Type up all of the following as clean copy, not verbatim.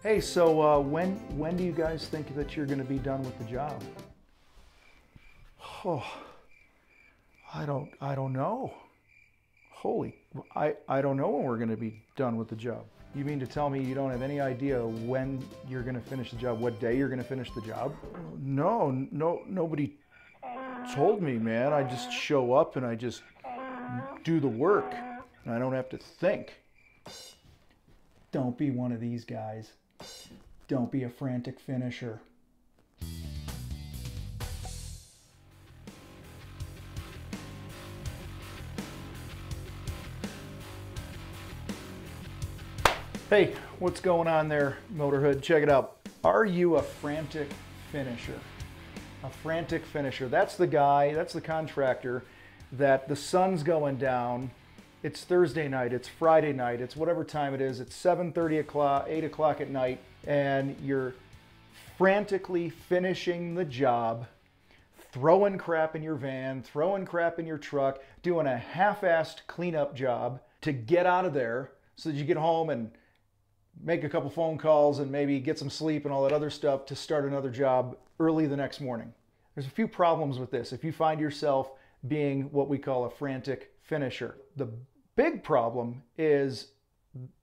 Hey, so when do you guys think that you're going to be done with the job? Oh, I don't know. I don't know when we're going to be done with the job. You mean to tell me you don't have any idea when you're going to finish the job, what day you're going to finish the job? No, nobody told me, man. I just show up and I just do the work. And I don't have to think. Don't be one of these guys. Don't be a frantic finisher. Hey, what's going on there, Motorhood? Check it out. Are you a frantic finisher? A frantic finisher. That's the guy, that's the contractor that the sun's going down. It's Thursday night, it's Friday night, it's whatever time it is. It's 7:30 o'clock, 8 o'clock at night, and you're frantically finishing the job, throwing crap in your van, throwing crap in your truck, doing a half-assed cleanup job to get out of there so that you get home and make a couple phone calls and maybe get some sleep and all that other stuff to start another job early the next morning. There's a few problems with this if you find yourself being what we call a frantic finisher. The big problem is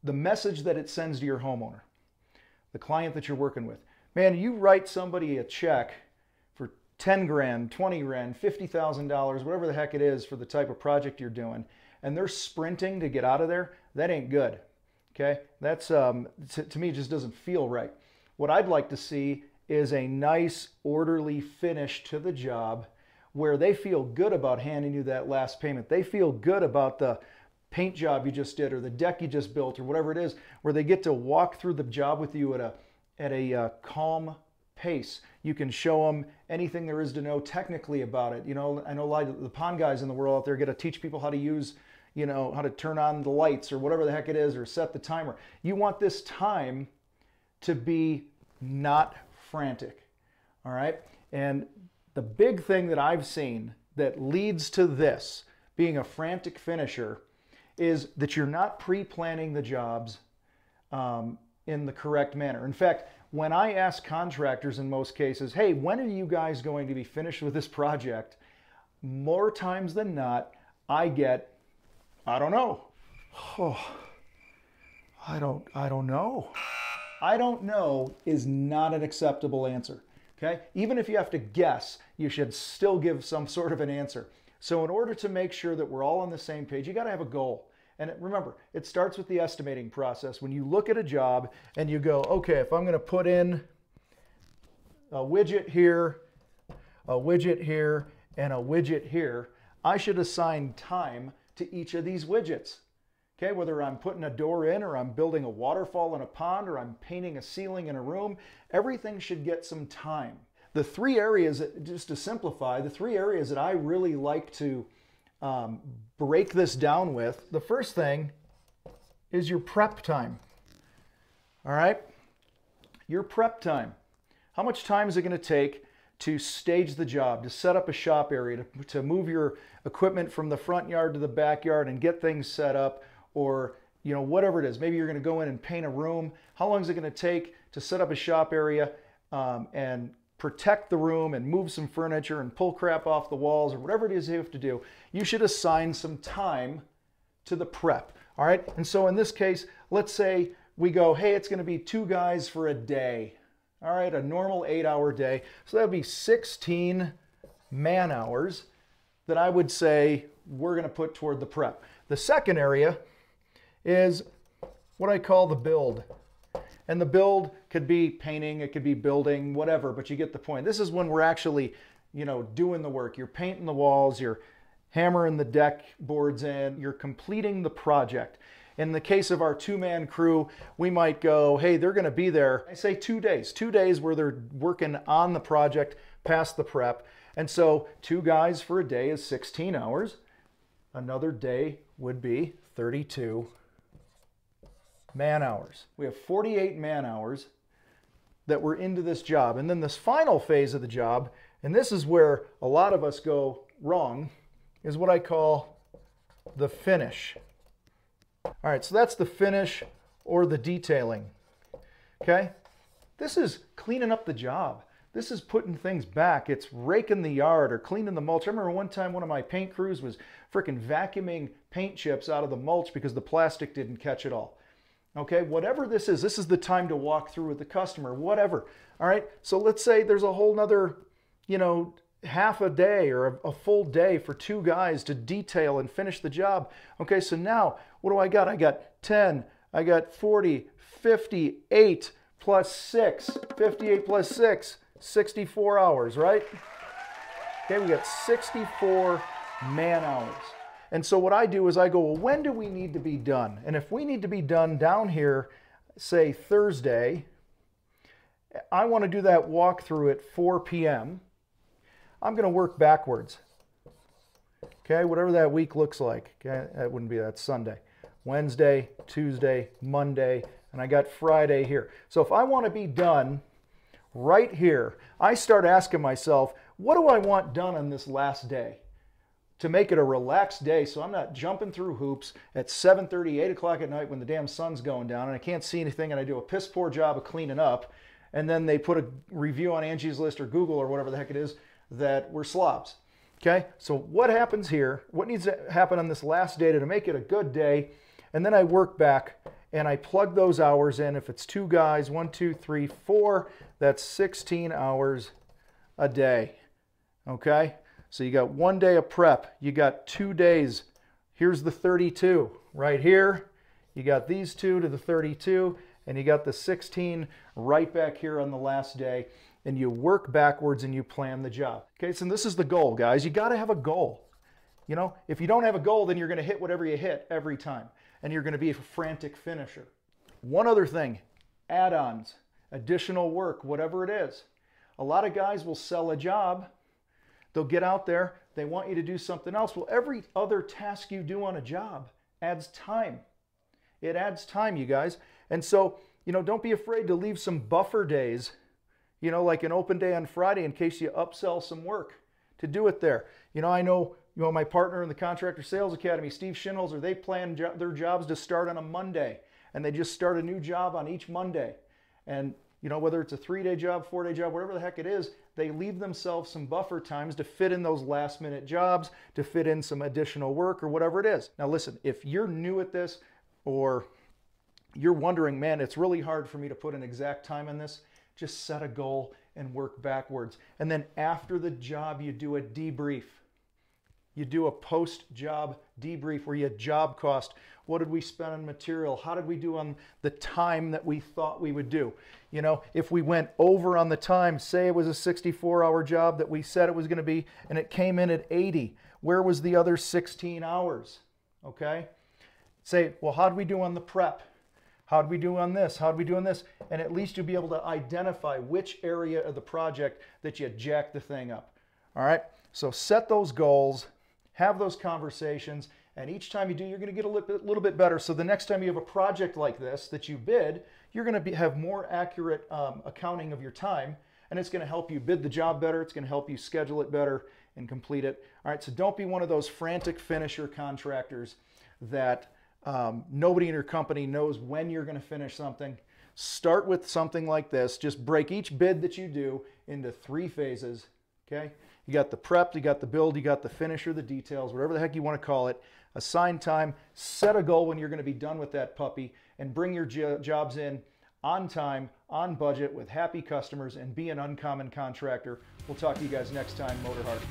the message that it sends to your homeowner, the client that you're working with. Man, you write somebody a check for 10 grand, 20 grand, $50,000, whatever the heck it is for the type of project you're doing, and they're sprinting to get out of there, that ain't good. Okay, that's to me it just doesn't feel right. What I'd like to see is a nice orderly finish to the job where they feel good about handing you that last payment. They feel good about the paint job you just did or the deck you just built or whatever it is, where they get to walk through the job with you at a calm pace. You can show them anything there is to know technically about it. You know, I know a lot of the pond guys in the world out there get to teach people how to use, you know, how to turn on the lights or whatever the heck it is, or set the timer. You want this time to be not frantic, all right? And the big thing that I've seen that leads to this, being a frantic finisher, is that you're not pre-planning the jobs in the correct manner. In fact, when I ask contractors in most cases, hey, when are you guys going to be finished with this project? More times than not, I get, I don't know. Oh, I don't know. I don't know is not an acceptable answer, okay? Even if you have to guess, you should still give some sort of an answer. So in order to make sure that we're all on the same page, you gotta have a goal. And remember, it starts with the estimating process. When you look at a job and you go, okay, if I'm gonna put in a widget here, a widget here, and a widget here, I should assign time to each of these widgets. Okay, whether I'm putting a door in or I'm building a waterfall in a pond or I'm painting a ceiling in a room, everything should get some time. The three areas, just to simplify, the three areas that I really like to break this down with, the first thing is your prep time. All right, your prep time. How much time is it going to take to stage the job, to set up a shop area, to move your equipment from the front yard to the backyard and get things set up, or you know, whatever it is. Maybe you're going to go in and paint a room. How long is it going to take to set up a shop area and protect the room and move some furniture and pull crap off the walls or whatever it is you have to do? You should assign some time to the prep. All right. And so in this case, let's say we go, hey, it's going to be 2 guys for a day. All right, a normal 8-hour day. So that would be 16 man hours that I would say we're going to put toward the prep. The second area is what I call the build. And the build could be painting, it could be building, whatever, but you get the point. This is when we're actually, you know, doing the work. You're painting the walls, you're hammering the deck boards in, you're completing the project. In the case of our 2-man crew, we might go, hey, they're going to be there, I say 2 days where they're working on the project past the prep. And so 2 guys for a day is 16 hours. Another day would be 32 man hours. We have 48 man hours that we're into this job. And then this final phase of the job, and this is where a lot of us go wrong, is what I call the finish. All right, so that's the finish or the detailing. okay? This is cleaning up the job. This is putting things back. It's raking the yard or cleaning the mulch. I remember one time one of my paint crews was freaking vacuuming paint chips out of the mulch because the plastic didn't catch it all. Okay, whatever this is the time to walk through with the customer, whatever. All right, so let's say there's a whole nother, you know, half a day or a full day for two guys to detail and finish the job. Okay, so now what do I got? I got 10, I got 40, 58 plus 6, 58 plus 6, 64 hours, right? Okay, we got 64 man hours. And so what I do is I go, well, when do we need to be done? And if we need to be done down here, say Thursday, I want to do that walkthrough at 4 p.m. I'm going to work backwards. Okay, whatever that week looks like. Okay, that wouldn't be, that's Sunday. Wednesday, Tuesday, Monday, and I got Friday here. So if I want to be done right here, I start asking myself, what do I want done on this last day? To make it a relaxed day so I'm not jumping through hoops at 7:30, 8 o'clock at night when the damn sun's going down and I can't see anything and I do a piss poor job of cleaning up, and then they put a review on Angie's List or Google or whatever the heck it is that we're slobs. Okay, so what happens here? What needs to happen on this last day to make it a good day? And then I work back and I plug those hours in. If it's two guys, 1, 2, 3, 4, that's 16 hours a day. Okay, so you got 1 day of prep, you got 2 days. Here's the 32 right here. You got these two to the 32, and you got the 16 right back here on the last day. And you work backwards and you plan the job. Okay, so this is the goal, guys. You got to have a goal. You know, if you don't have a goal, then you're going to hit whatever you hit every time. And you're going to be a frantic finisher. One other thing, add-ons, additional work, whatever it is. A lot of guys will sell a job. They'll get out there. They want you to do something else. Well, every other task you do on a job adds time. It adds time, you guys. And so, you know, don't be afraid to leave some buffer days, you know, like an open day on Friday in case you upsell some work to do it there. You know, I know, you know, my partner in the Contractor Sales Academy, Steve Schinholzer, they plan their jobs to start on a Monday, and they just start a new job on each Monday. And, you know, whether it's a 3-day job, 4-day job, whatever the heck it is, they leave themselves some buffer times to fit in those last minute jobs, to fit in some additional work or whatever it is. Now listen, if you're new at this or you're wondering, man, it's really hard for me to put an exact time on this, just set a goal and work backwards. And then after the job, you do a debrief. You do a post-job debrief where you job cost. What did we spend on material? How did we do on the time that we thought we would do? You know, if we went over on the time, say it was a 64-hour job that we said it was going to be, and it came in at 80, where was the other 16 hours? Okay? Say, well, how did we do on the prep? How did we do on this? How did we do on this? And at least you'll be able to identify which area of the project that you jacked the thing up. All right? So set those goals, have those conversations, and each time you do, you're going to get a little bit better. So the next time you have a project like this that you bid, you're going to have more accurate accounting of your time, and it's going to help you bid the job better. It's going to help you schedule it better and complete it. All right, so don't be one of those frantic finisher contractors that nobody in your company knows when you're going to finish something. Start with something like this. Just break each bid that you do into 3 phases, okay? You got the prep, you got the build, you got the finisher, the details, whatever the heck you want to call it. Assign time, set a goal when you're going to be done with that puppy, and bring your jobs in on time, on budget, with happy customers, and be an uncommon contractor. We'll talk to you guys next time. Motor Heart.